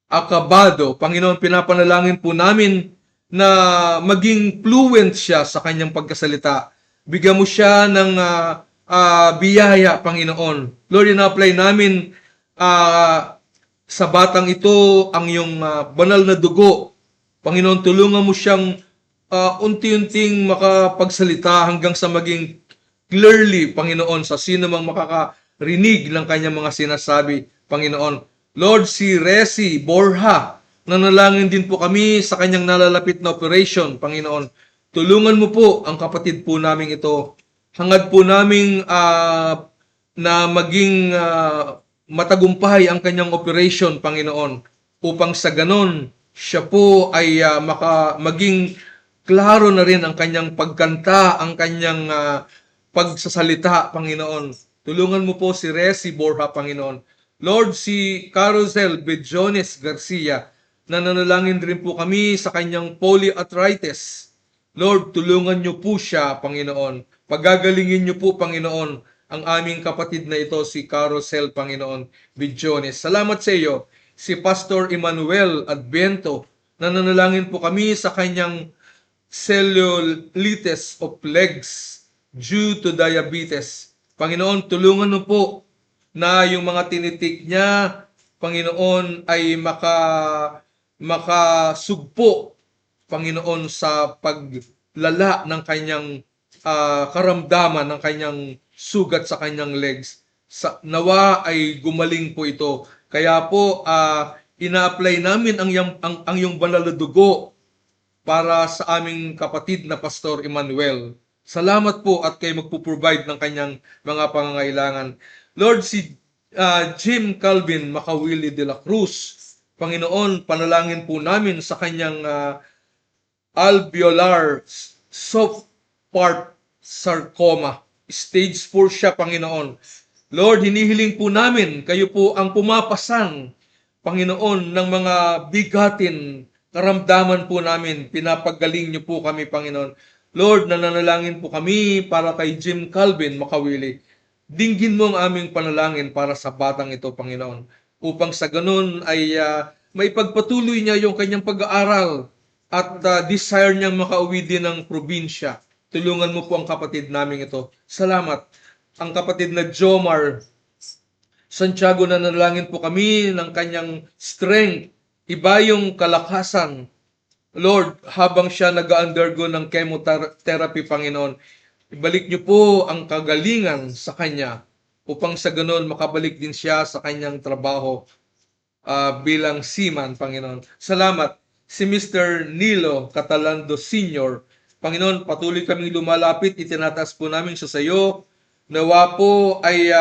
Acabado, Panginoon, pinapanalangin po namin na maging fluent siya sa kanyang pagkasalita. Bigyan mo siya ng biyaya, Panginoon. Lord, ina-apply namin sa batang ito ang iyong banal na dugo. Panginoon, tulungan mo siyang unti-unting makapagsalita hanggang sa maging clearly, Panginoon, sa sino mang makakarinig ng kanyang mga sinasabi, Panginoon. Lord, si Resi Borja, nanalangin din po kami sa kanyang nalalapit na operation, Panginoon. Tulungan mo po ang kapatid po naming ito. Hangad po naming na maging matagumpay ang kanyang operation, Panginoon, upang sa ganon siya po ay maging klaro na rin ang kanyang pagkanta, ang kanyang pagsasalita, Panginoon. Tulungan mo po si Resi Borja, Panginoon. Lord, si Carousel Bejones Garcia, nananalangin rin po kami sa kanyang polyarthritis. Lord, tulungan niyo po siya, Panginoon. Pagagalingin niyo po, Panginoon, ang aming kapatid na ito, si Carousel, Panginoon, Bejones. Salamat sa iyo. Si Pastor Emmanuel Adviento, nananalangin po kami sa kanyang cellulitis of legs due to diabetes. Panginoon, tulungan mo po na yung mga tinitik niya, Panginoon, ay makasugpo, Panginoon, sa paglala ng kanyang karamdaman, ng kanyang sugat sa kanyang legs. Nawa ay gumaling po ito. Kaya po, ina-apply namin ang iyong banal na dugo para sa aming kapatid na Pastor Emmanuel. Salamat po at kayo magpo-provide ng kanyang mga pangangailangan. Lord, si Jim Calvin Makawili de la Cruz, Panginoon, panalangin po namin sa kanyang alveolar soft part sarcoma. Stage 4 siya, Panginoon. Lord, hinihiling po namin, kayo po ang pumapasan, Panginoon, ng mga bigatin, karamdaman po namin, pinapagaling niyo po kami, Panginoon. Lord, nananalangin po kami para kay Jim Calvin Makawili. Dinggin mo ang aming panalangin para sa batang ito, Panginoon, upang sa ganun ay maipagpatuloy niya yung kanyang pag-aaral at desire niyang makauwi din ng probinsya. Tulungan mo po ang kapatid namin ito. Salamat. Ang kapatid na Jomar Santiago, nanalangin po kami ng kanyang strength, iba yung kalakasan. Lord, habang siya nag-undergo ng chemotherapy, Panginoon, ibalik niyo po ang kagalingan sa kanya upang sa ganon makabalik din siya sa kanyang trabaho bilang seaman, Panginoon. Salamat. Si Mr. Nilo Catalando Sr., Panginoon, patuloy kaming lumalapit, itinataas po namin siya sa iyo. Nawa po ay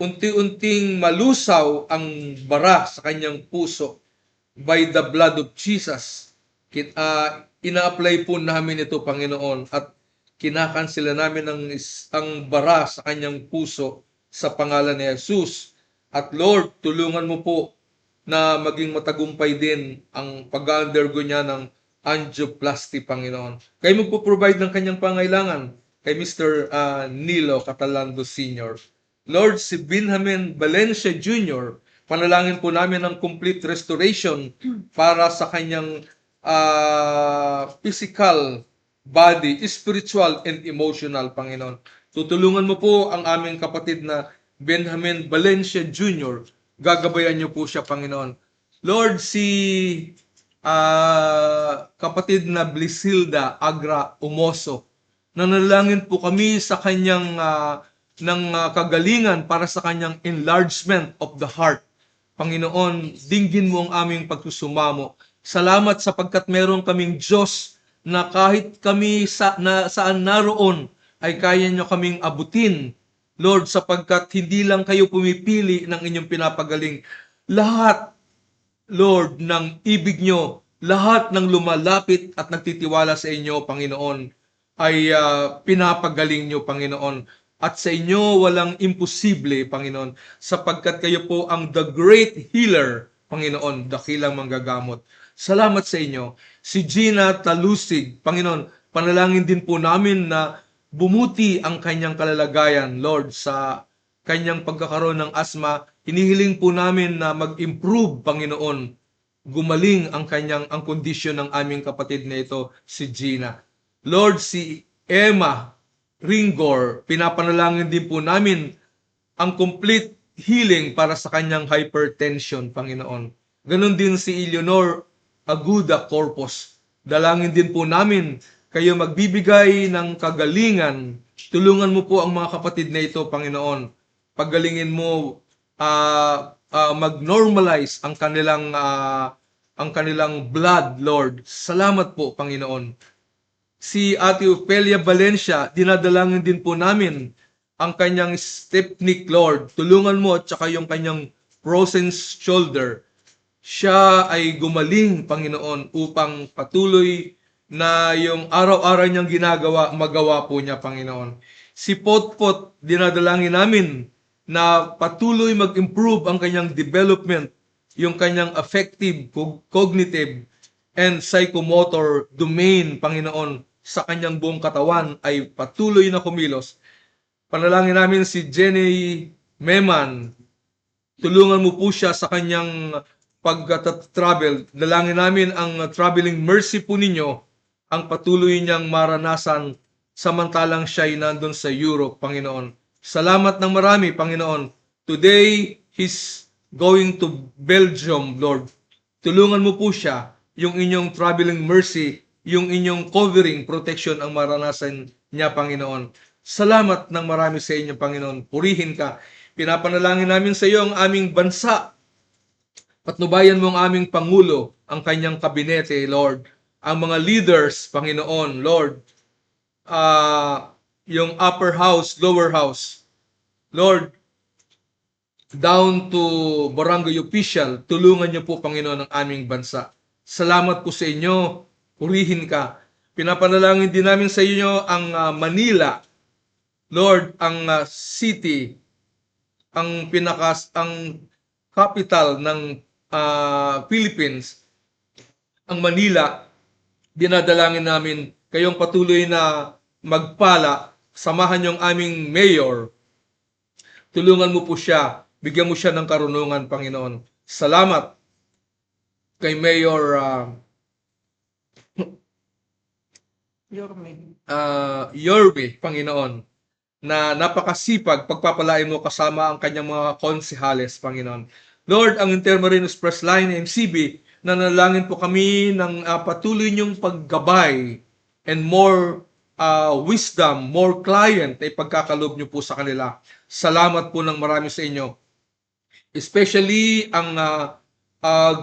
unti-unting malusaw ang bara sa kanyang puso by the blood of Jesus. Ina-apply po namin ito, Panginoon, at kinakansela namin ang bara sa kanyang puso sa pangalan ni Jesus. At Lord, tulungan mo po na maging matagumpay din ang pag-undergo niya ng angioplasty, Panginoon. Kayo magpo-provide ng kanyang pangailangan kay Mr. Nilo Catalando Sr. Lord, si Benjamin Valencia Jr., panalangin po namin ng complete restoration para sa kanyang physical body, spiritual, and emotional, Panginoon. Tutulungan mo po ang aming kapatid na Benjamin Valencia Jr. Gagabayan niyo po siya, Panginoon. Lord, si kapatid na Blisilda Agra Umoso, nanalangin po kami sa kanyang kagalingan para sa kanyang enlargement of the heart. Panginoon, dinggin mo ang aming pagsusumamo. Salamat sapagkat meron kaming Diyos na kahit kami saan naroon ay kaya nyo kaming abutin. Lord, sapagkat hindi lang kayo pumipili ng inyong pinapagaling. Lahat, Lord, ng ibig nyo, lahat ng lumalapit at nagtitiwala sa inyo, Panginoon, ay pinapagaling nyo, Panginoon. At sa inyo walang imposible, Panginoon, sapagkat kayo po ang the great healer, Panginoon, dakilang manggagamot. Salamat sa inyo. Si Gina Talusig, Panginoon, panalangin din po namin na bumuti ang kanyang kalalagayan, Lord, sa kanyang pagkakaroon ng asma. Hinihiling po namin na mag-improve, Panginoon. Gumaling ang kondisyon ng aming kapatid na ito, si Gina. Lord, si Emma Ringor, pinapanalangin din po namin ang complete healing para sa kanyang hypertension, Panginoon. Ganon din si Eleanor Aguda Corpus. Dalangin din po namin kayo magbibigay ng kagalingan. Tulungan mo po ang mga kapatid na ito, Panginoon. Paggalingin mo, mag-normalize ang kanilang blood, Lord. Salamat po, Panginoon. Si Ate Ofelia Valencia, dinadalangin din po namin ang kanyang stepnic, Lord. Tulungan mo at saka yung kanyang frozen shoulder. Siya ay gumaling, Panginoon, upang patuloy na yung araw-araw niyang ginagawa, magawa po niya, Panginoon. Si Potpot, dinadalangin namin na patuloy mag-improve ang kanyang development, yung kanyang affective, cognitive, and psychomotor domain, Panginoon, sa kanyang buong katawan ay patuloy na kumilos. Panalangin namin si Jenny Meman, tulungan mo po siya sa kanyang pag-travel. Dalangin namin ang traveling mercy po ninyo, ang patuloy niyang maranasan samantalang siya'y nandun sa Europe, Panginoon. Salamat ng marami, Panginoon. Today, he's going to Belgium, Lord. Tulungan mo po siya, yung inyong traveling mercy, yung inyong covering, protection ang maranasan niya, Panginoon. Salamat ng marami sa inyo, Panginoon. Purihin ka. Pinapanalangin namin sa iyo ang aming bansa. Patnubayan mo ang aming Pangulo, ang kanyang kabinete, Lord. Ang mga leaders, Panginoon, Lord. Yung upper house, lower house. Lord, down to barangay official, tulungan niyo po, Panginoon, ang aming bansa. Salamat po sa inyo. Purihin ka. Pinapanalangin din namin sa inyo ang Manila. Lord, ang city, ang capital ng Philippines, ang Manila. Dinadalangin namin kayong patuloy na magpala, samahan niyo ang aming mayor. Tulungan mo po siya, bigyan mo siya ng karunungan, Panginoon. Salamat kay Mayor Yorme, Panginoon, na napakasipag, pagpapalain mo kasama ang kanyang mga konsehales, Panginoon. Lord, ang Intermarinos Press Line, MCB, nanalangin po kami ng patuloy niyong paggabay and more wisdom, more client ay pagkakalob niyo po sa kanila. Salamat po ng marami sa inyo. Especially ang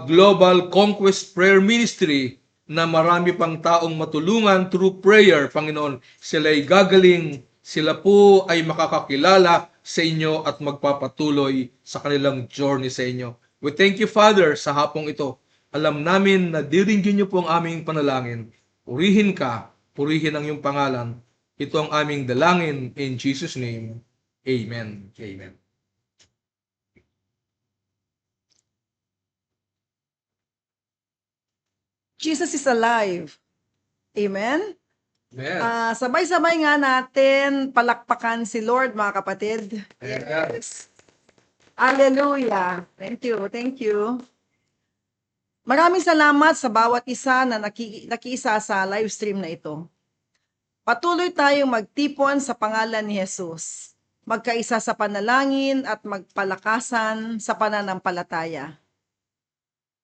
Global Conquest Prayer Ministry na marami pang taong matulungan through prayer, Panginoon. Sila'y gagaling, sila po ay makakakilala sa inyo at magpapatuloy sa kanilang journey sa inyo. We thank you, Father, sa hapong ito. Alam namin na diringgin niyo po ang aming panalangin. Purihin ka, purihin ang iyong pangalan. Ito ang aming dalangin in Jesus' name. Amen. Amen. Jesus is alive. Amen? Amen. Sabay-sabay nga natin palakpakan si Lord, mga kapatid. Yes. Hallelujah. Thank you. Thank you. Maraming salamat sa bawat isa na nakiisa sa live stream na ito. Patuloy tayong magtipon sa pangalan ni Jesus. Magkaisa sa panalangin at magpalakasan sa pananampalataya.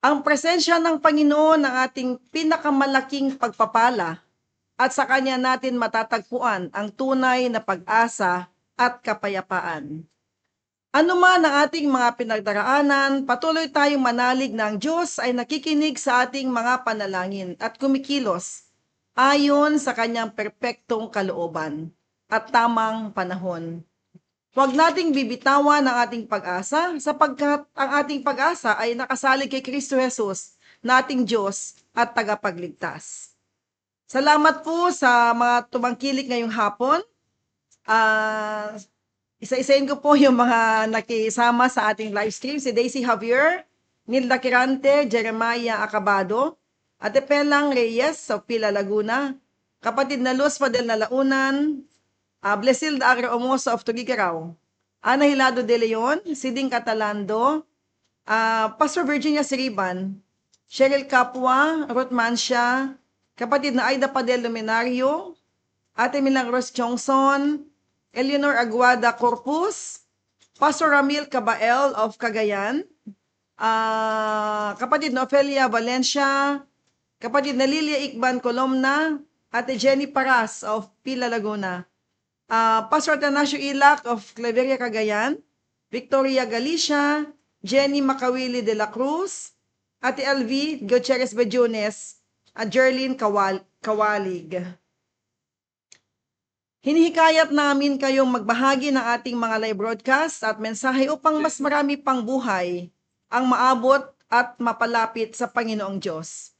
Ang presensya ng Panginoon ang ating pinakamalaking pagpapala at sa Kanya natin matatagpuan ang tunay na pag-asa at kapayapaan. Ano man ang ating mga pinagdaraanan, patuloy tayong manalig na ang Diyos ay nakikinig sa ating mga panalangin at kumikilos ayon sa Kanyang perpektong kalooban at tamang panahon. Huwag nating bibitawan ang ating pag-asa sapagkat ang ating pag-asa ay nakasalig kay Kristo Jesus na ating Diyos at tagapagligtas. Salamat po sa mga tumangkilik ngayong hapon. Isa-isain ko po yung mga nakisama sa ating live stream. Si Daisy Javier, Nilda Kirante, Jeremiah Acabado, Ate Pelang Reyes of Pila, Laguna, kapatid na Luz Fadel na Launan, Blesilda Agre Omosa of Tugigaraw, Ana Hilado de Leon, Siding Catalando, Pastor Virginia Siriban, Cheryl Capua, Ruth Mancia, kapatid na Aida Padel Luminario, Ate Milagros Johnson, Eleanor Aguada Corpus, Pastor Ramil Cabael of Cagayan, kapatid na Ofelia Valencia, kapatid na Lilia Ikban Colomna, Ate Jenny Paras of Pila, Laguna, Pastor Atanasio Ilac of Claveria, Cagayan, Victoria Galicia, Jenny Macawili de la Cruz, Ate LV Gutierrez Bejunes, at Jerlyn Kawalig. Hinihikayat namin kayong magbahagi ng ating mga live broadcast at mensahe upang mas marami pang buhay ang maabot at mapalapit sa Panginoong Diyos.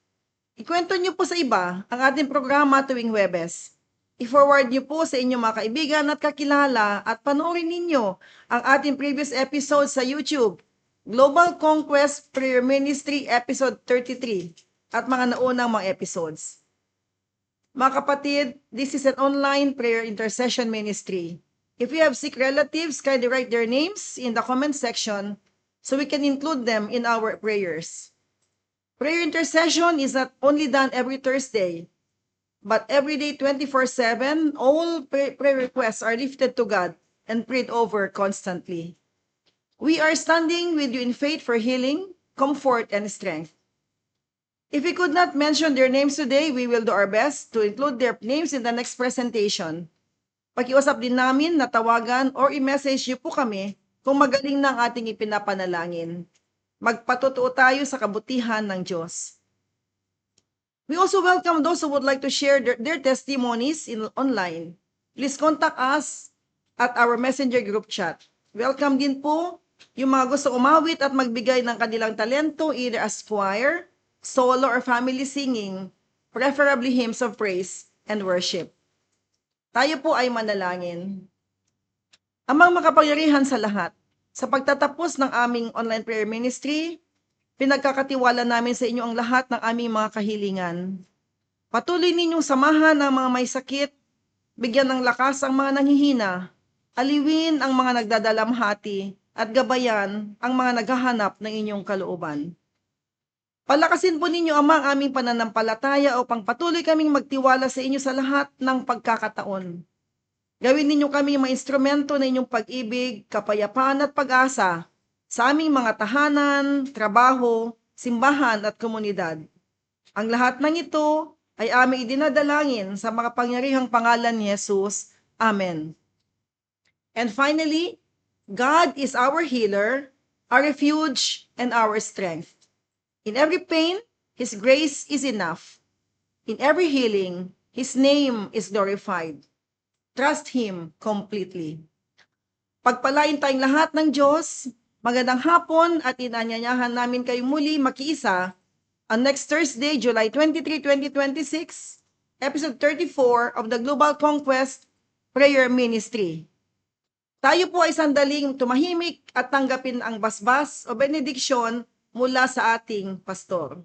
Ikwento niyo po sa iba ang ating programa tuwing Huwebes. I-forward niyo po sa inyong mga kaibigan at kakilala at panoorin ninyo ang ating previous episode sa YouTube, Global Conquest Prayer Ministry Episode 33 at mga naunang mga episodes. Mga kapatid, this is an online prayer intercession ministry. If you have sick relatives, kindly write their names in the comment section so we can include them in our prayers. Prayer intercession is not only done every Thursday, but every day 24/7, all prayer requests are lifted to God and prayed over constantly. We are standing with you in faith for healing, comfort, and strength. If we could not mention their names today, we will do our best to include their names in the next presentation. Pakiusap din namin na tawagan or i-message niyo po kami kung magaling na ang ating ipinapanalangin. Magpatotoo tayo sa kabutihan ng Diyos. We also welcome those who would like to share their testimonies online. Please contact us at our messenger group chat. Welcome din po yung mga gusto umawit at magbigay ng kanilang talento either as choir, solo, or family singing, preferably hymns of praise and worship. Tayo po ay manalangin. Amang makapangyarihan sa lahat, sa pagtatapos ng aming online prayer ministry, pinagkakatiwala namin sa inyo ang lahat ng aming mga kahilingan. Patuloy ninyong samahan ang mga may sakit, bigyan ng lakas ang mga nanghihina, aliwin ang mga nagdadalamhati, at gabayan ang mga naghahanap ng inyong kalooban. Palakasin po ninyo ang aming pananampalataya upang patuloy kaming magtiwala sa inyo sa lahat ng pagkakataon. Gawin ninyo kami mga instrumento na inyong pag-ibig, kapayapaan at pag-asa sa aming mga tahanan, trabaho, simbahan at komunidad. Ang lahat ng ito ay aming idinadalangin sa makapangyarihang pangalan ni Jesus. Amen. And finally, God is our healer, our refuge, and our strength. In every pain, His grace is enough. In every healing, His name is glorified. Trust Him completely. Pagpalain tayong lahat ng Diyos. Magandang hapon at inanyayahan namin kayo muli makiisa on next Thursday, July 23, 2026, episode 34 of the Global Conquest Prayer Ministry. Tayo po ay sandaling tumahimik at tanggapin ang basbas o benediksyon mula sa ating pastor.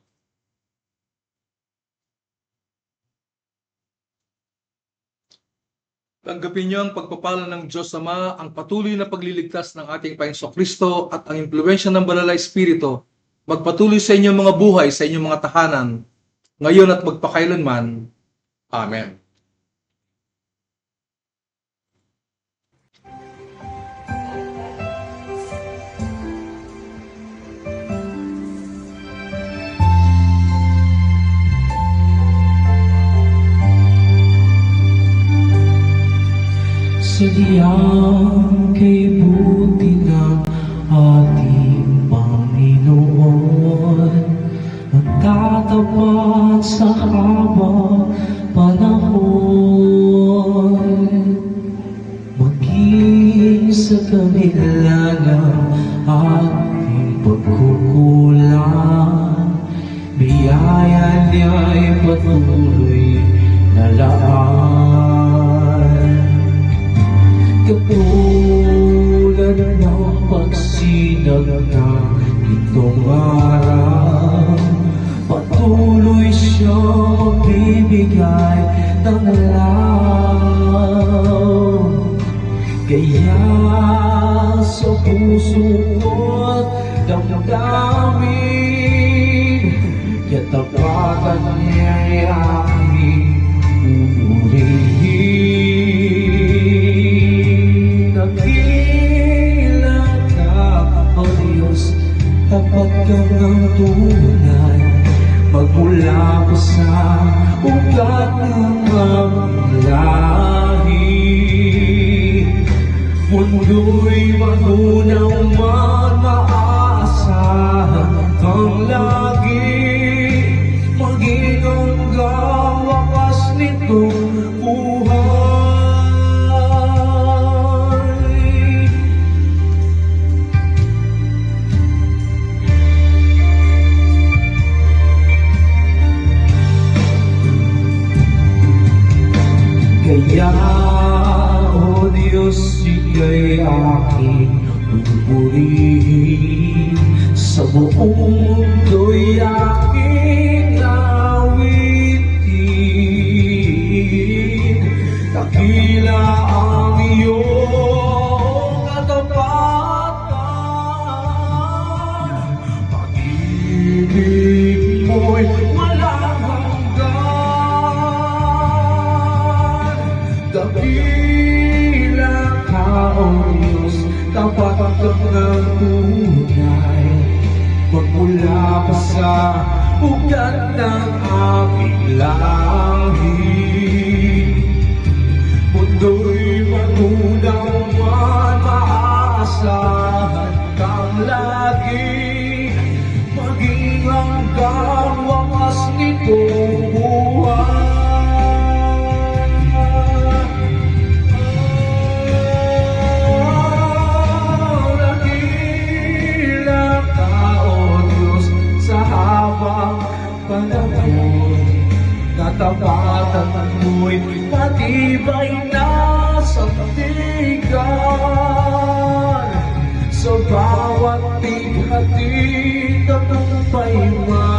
Tanggapin niyo ang pagpapala ng Diyos Ama, ang patuloy na pagliligtas ng ating Panginoong Kristo at ang impluwensya ng Banal na Espiritu magpatuloy sa inyong mga buhay, sa inyong mga tahanan, ngayon at magpakailanman. Amen. Sadyang kay buti ng ating Panginoon at tatapat sa habang panahon. Maging sa kabila ng ating pagkukulang, biyaya niya'y patuloy na laan. Katulad ng pagsinag ng itong araw, patuloy siyang magbibigay ng alaw. Kaya sa puso ko't damdamin, katapatan niya'y aming uurihin. Nagilang ka, O Diyos, tapat ka ng tunay, magmula pa sa ugat ng aming lahi. Mundo'y magunaw man maaasahan kang lagi, maging hanggang wakas nitong buhay. Kaya Kaya, O Diyos, ika'y aking pupurihin. Sa buong mundo'y aking awitin. Dakila ang iyong katapatan. Pag-ibig mo'y walang hanggan. Dakila ka, O Diyos, tapat ng tunay. Magmula pa sa ugat ng aming langit. Mundo'y magunaw man, maaasahan kang lagi. Maging hanggang wakas nitong buhay. Dakila ka, O Diyos, sa habang panahon. Katapatan mo'y matibay na sa tigan. Sa bawat tighati, tagumpay man.